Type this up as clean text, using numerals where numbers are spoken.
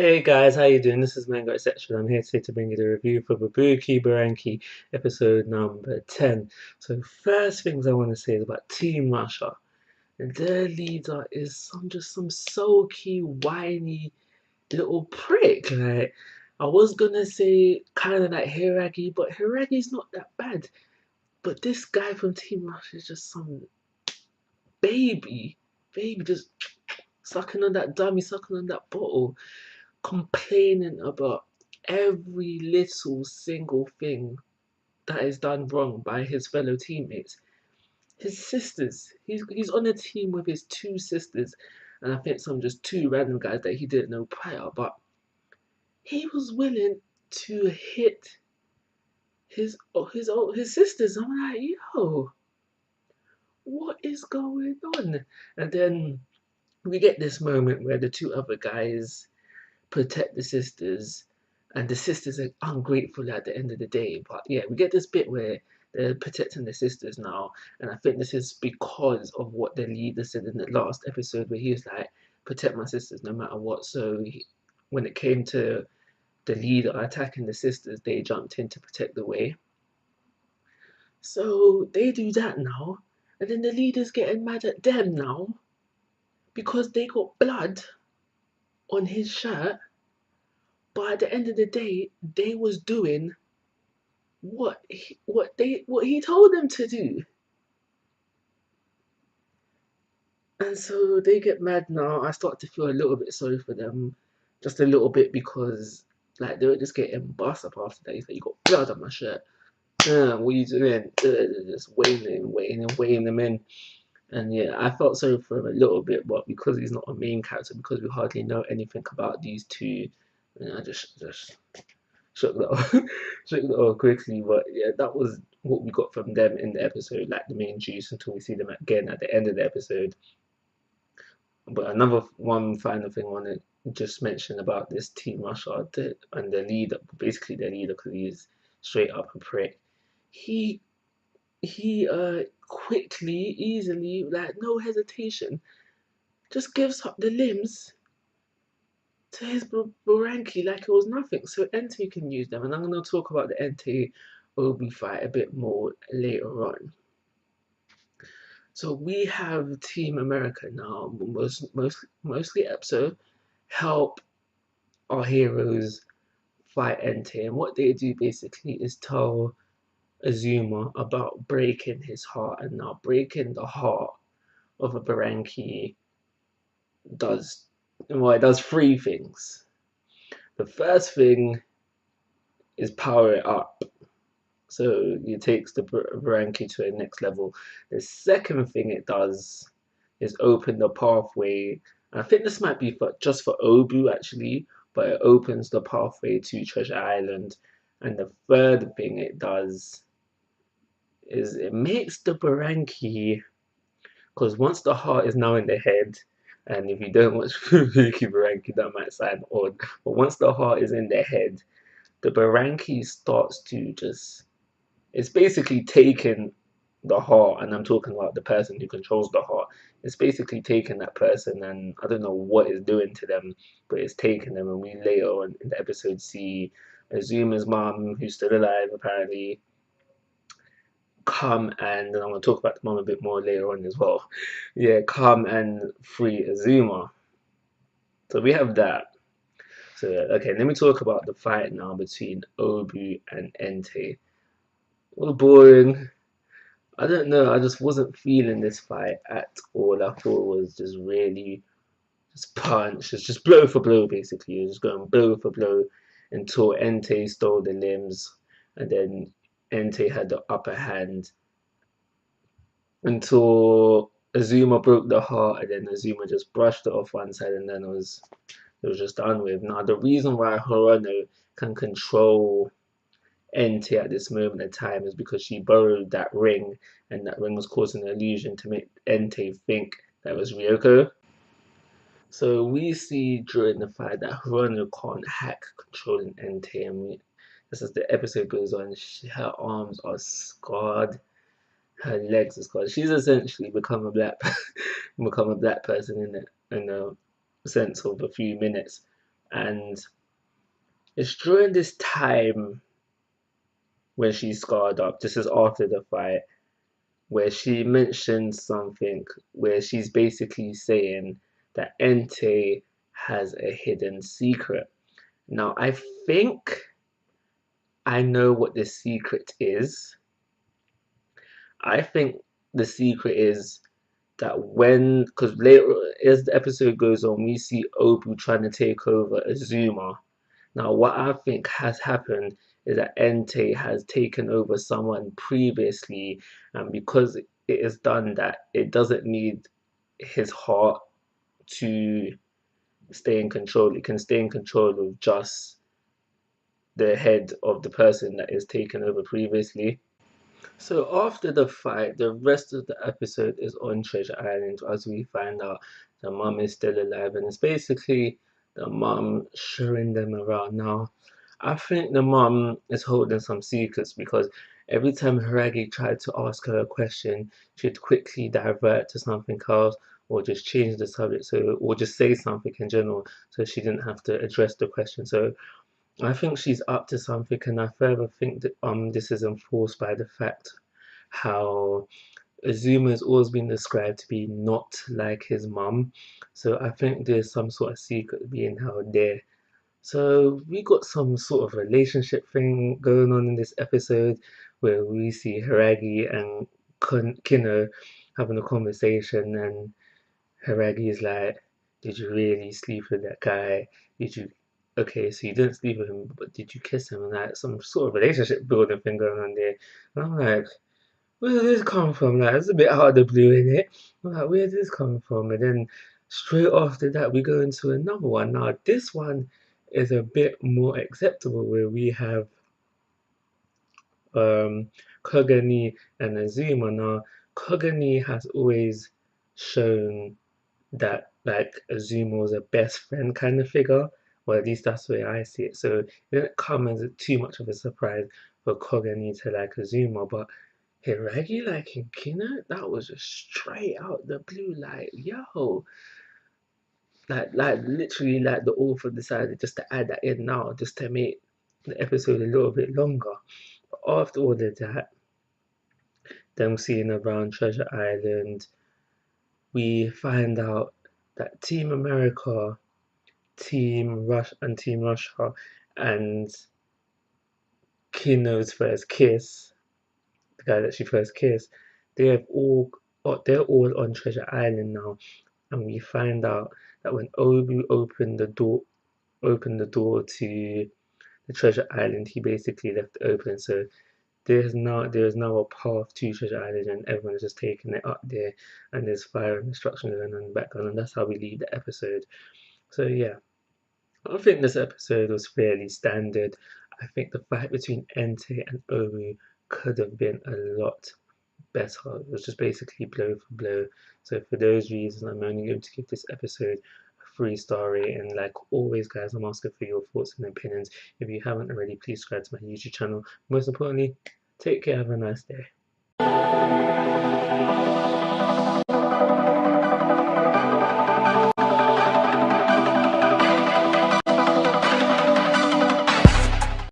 Hey guys, how you doing? This is Mango Etc. I'm here today to bring you the review for Bubuki Buranki, episode number 10. So first things I want to say is about Team Russia. And their leader is some sulky, whiny little prick. Like I was gonna say kind of like Hiragi, but Hiragi's not that bad. But this guy from Team Russia is just some baby just sucking on that dummy, sucking on that bottle, complaining about every little single thing that is done wrong by his fellow teammates. His sisters, he's on a team with his two sisters, and I think some just two random guys that he didn't know prior, but he was willing to hit his sisters. I'm like, yo, what is going on? And then we get this moment where the two other guys protect the sisters, and the sisters are ungrateful at the end of the day. But yeah, we get this bit where they're protecting the sisters now, and I think this is because of what the leader said in the last episode, where he was like, "Protect my sisters no matter what." So when it came to the leader attacking the sisters, they jumped in to protect the way. So they do that now, and then the leader's getting mad at them now because they got blood on his shirt. But at the end of the day, they was doing what he told them to do. And so they get mad now. I start to feel a little bit sorry for them, just a little bit, because like they were just getting bust up after that. He's like, "You got blood on my shirt. What are you doing?" Just weighing them in. And yeah, I felt sorry for him a little bit, but because he's not a main character, because we hardly know anything about these two, I just shook that off, shook that off quickly. But yeah, that was what we got from them in the episode, like the main juice, until we see them again at the end of the episode. But another one final thing I want to just mention about this Team Russia and the leader, basically the leader, because he's straight up a prick. He he quickly, easily, like no hesitation, just gives up the limbs to his Buranki like it was nothing. So Entei can use them, and I'm going to talk about the Entei Obi fight a bit more later on. So we have Team America now, mostly Epso, help our heroes fight Entei, and what they do basically is tell Azuma about breaking his heart, and now breaking the heart of a Buranki does, well, it does three things. The first thing is power it up. So it takes the Buranki to a next level. The second thing it does is open the pathway. And I think this might be just for Obu actually, but it opens the pathway to Treasure Island. And the third thing it does is it makes the Buranki, because once the heart is now in the head, and if you don't watch Bubuki Buranki, that might sound odd, but once the heart is in the head, the Buranki starts to just, it's basically taken the heart, and I'm talking about the person who controls the heart. It's basically taken that person, and I don't know what it's doing to them, but it's taken them. And we later on in the episode see Azuma's mom, who's still alive apparently, come, and I'm going to talk about the mom a bit more later on as well. Yeah, come and free Azuma. So we have that. So okay, let me talk about the fight now between Obu and Entei. It was boring. I don't know. I just wasn't feeling this fight at all. I thought it was just really just punch, it's just blow for blow basically. It was just going blow for blow until Entei stole the limbs, and then Entei had the upper hand until Azuma broke the heart, and then Azuma just brushed it off one side, and then it was just done with. Now the reason why Hirono can control Entei at this moment in time is because she borrowed that ring, and that ring was causing an illusion to make Entei think that was Ryoko. So we see during the fight that Hirono can't hack controlling Entei, and just as the episode goes on, her arms are scarred, her legs are scarred. She's essentially become a black become a black person in a sense of a few minutes. And it's during this time when she's scarred up, this is after the fight, where she mentions something where she's basically saying that Entei has a hidden secret. Now, I think I know what the secret is. I think the secret is that when, because later as the episode goes on, we see Obu trying to take over Azuma. Now, what I think has happened is that Entei has taken over someone previously, and because it is done that, it doesn't need his heart to stay in control. It can stay in control of just the head of the person that is taken over previously. So after the fight, the rest of the episode is on Treasure Island as we find out the mum is still alive, and it's basically the mum showing them around. Now, I think the mum is holding some secrets because every time Haragi tried to ask her a question, she'd quickly divert to something else or just change the subject, so or just say something in general, so she didn't have to address the question. So I think she's up to something, and I further think that this is enforced by the fact how Azuma has always been described to be not like his mum. So I think there's some sort of secret being held there. So we got some sort of relationship thing going on in this episode where we see Hiragi and Kino having a conversation, and Haragi is like, did you really sleep with that guy? Did you, okay, so you didn't sleep with him, but did you kiss him? And like some sort of relationship building thing going on there. And I'm like, where did this come from? Like, it's a bit out of the blue, in it. I'm like, where did this come from? And then straight after that, we go into another one. Now, this one is a bit more acceptable where we have um, Kogani and Azuma. Now, Kogani has always shown that like Azuma was a best friend kind of figure, or at least that's the way I see it. So it didn't come as too much of a surprise for Kogani to like Azuma, but Hiragi liking Kina, that was just straight out the blue, like yo, like literally like the author decided just to add that in now, just to make the episode a little bit longer. But after all of that, them seeing around Treasure Island, we find out that Team America, Team Russia, and Kino's first kiss, the guy that she first kissed, they have all they're all on Treasure Island now, and we find out that when Obu opened the door to the Treasure Island, he basically left it open. So there is now a path to Treasure Island, and everyone is just taking it up there, and there's fire and destruction going on in the background, and that's how we leave the episode. So yeah, I think this episode was fairly standard. I think the fight between Entei and Oru could have been a lot better. It was just basically blow for blow. So for those reasons, I'm only going to give this episode a 3-star rating. Like always, guys, I'm asking for your thoughts and opinions. If you haven't already, please subscribe to my YouTube channel. Most importantly, take care. Have a nice day.